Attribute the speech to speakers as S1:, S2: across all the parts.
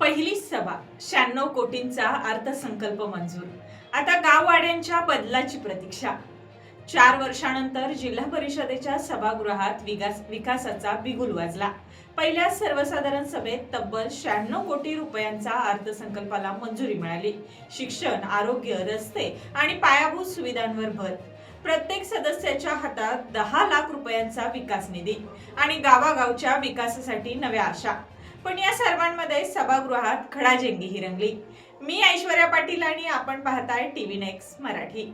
S1: पहिली सभा 96 कोटींचा अर्थसंकल्प मंजूर. आता गाववाड्यांच्या बदलाची प्रतीक्षा. 4 वर्षांनंतर जिल्हा परिषदेच्या सभागृहात विकासाचा बिगुल वाजला. पहिल्या सर्वसाधारण सभेत तब्बल 96 कोटी रुपयांचा अर्थसंकल्पाला मंजुरी मिळाली. शिक्षण, आरोग्य, रस्ते आणि पायाभूत सुविधांवर भर. प्रत्येक सदस्याच्या हातात 10 लाख रुपयांचा विकास निधी आणि गावागावच्या विकासासाठी नव्या आशा. पण या सर्वांमध्ये सभागृहात खडाजंगी रंगली. मी ऐश्वर्या पाटील आणि आपण पाहताय टीव्ही नेक्स्ट मराठी.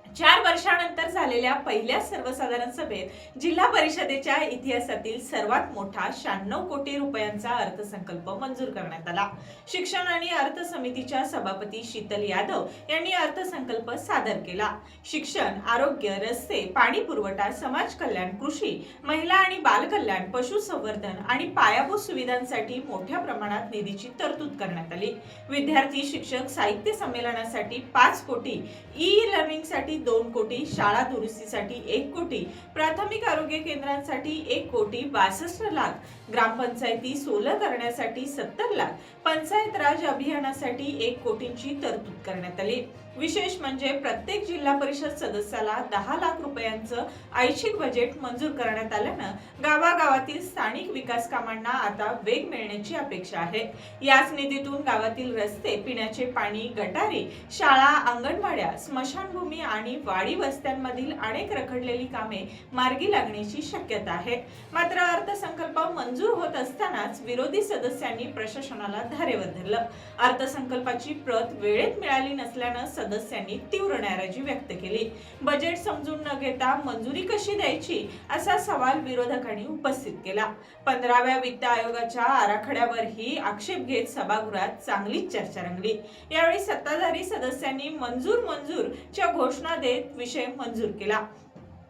S1: 4 वर्षांनंतर झालेल्या पहिल्या सर्वसाधारण सभेत जिल्हा परिषदेच्या इतिहासातील सर्वात मोठा 96 कोटी रुपयांचा अर्थसंकल्प मंजूर करण्यात आला. शिक्षण आणि अर्थ समितीच्या सभापती शीतल यादव यांनी अर्थसंकल्प सादर केला. शिक्षण, आरोग्य, रस्ते, पाणी पुरवठा, समाज कल्याण, कृषी, महिला आणि बाल कल्याण, पशुसंवर्धन आणि पायाभूत सुविधांसाठी मोठ्या प्रमाणात निधीची तरतूद करण्यात आली. विद्यार्थी शिक्षक साहित्य संमेलनासाठी 5 कोटी, ई लर्निंगसाठी 2 कोटी, शाळा दुरुस्तीसाठी 1 कोटी, प्राथमिक आरोग्य केंद्रांसाठी 1 कोटी 62 लाख, ग्रामपंचायती सोलर करण्यासाठी 70 लाख, पंचायत राज अभियानासाठी 1 कोटींची तरतूद करण्यात आली. विशेष म्हणजे प्रत्येक जिल्हा परिषद सदस्याला 10 लाख रुपयांचं ऐच्छिक बजेट मंजूर करण्यात आल्यानं गावागावातील स्थानिक विकास कामांना आता वेग मिळण्याची अपेक्षा आहे. याच निधीतून गावातील रस्ते, पिण्याचे पाणी, गटारी, शाळा, अंगणवाड्या, स्मशानभूमी आणि वाडी वस्त्यांमधील अनेक रखडलेली कामे मार्गी लागण्याची शक्यता आहे. मात्र अर्थसंकल्प मंजूर होत असतानाच विरोधी सदस्यांनी प्रशासनाला धारेवर धरलं. अर्थसंकल्पाची प्रत वेळेत मिळाली नसल्यानं सदस्यांनी तीव्र नाराजी व्यक्त केली. बजेट समजून न घेता मंजुरी कशी द्यायची असा सवाल विरोधकांनी उपस्थित केला. 15व्या वित्त आयोगाच्या आराखड्यावरही आक्षेप घेत सभागृहात चांगलीच चर्चा रंगली. यावेळी सत्ताधारी सदस्यांनी मंजूर च्या घोषणा देत विषय मंजूर केला.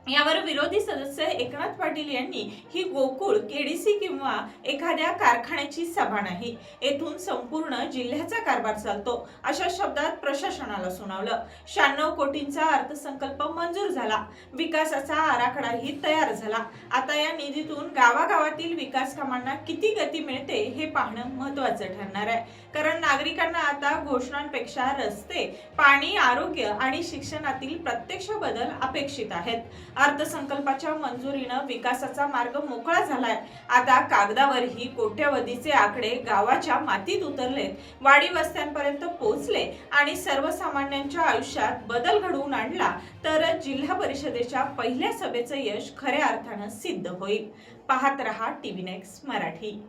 S1: यावर विरोधी सदस्य एकनाथ पाटील यांनी ही गोकुळ, केडीसी किंवा एखाद्या कारखान्याची सभा नाही, येथून संपूर्ण जिल्ह्याचा कारभार चालतो अशा शब्दात प्रशासनाला सुनावलं. 96 कोटींचा अर्थसंकल्प मंजूर झाला. विकासाचा आराखडाही तयार झाला. आता या निधीतून गावागावातील विकास कामांना किती गती मिळते हे पाहणं महत्त्वाचं ठरणार आहे. कारण नागरिकांना आता घोषणांपेक्षा रस्ते, पाणी, आरोग्य आणि शिक्षणातील प्रत्यक्ष बदल अपेक्षित आहेत. अर्थसंकल्पाच्या मंजुरीनं विकासाचा मार्ग मोकळा झालाय. आता कागदावरही कोट्यवधीचे आकडे गावाच्या मातीत उतरलेत, वाडी वस्त्यांपर्यंत पोहोचले आणि सर्वसामान्यांच्या आयुष्यात बदल घडवून आणला तर जिल्हा परिषदेच्या पहिल्या सभेचं यश खऱ्या अर्थानं सिद्ध होईल. पाहत रहा टीव्ही नेक्स्ट मराठी.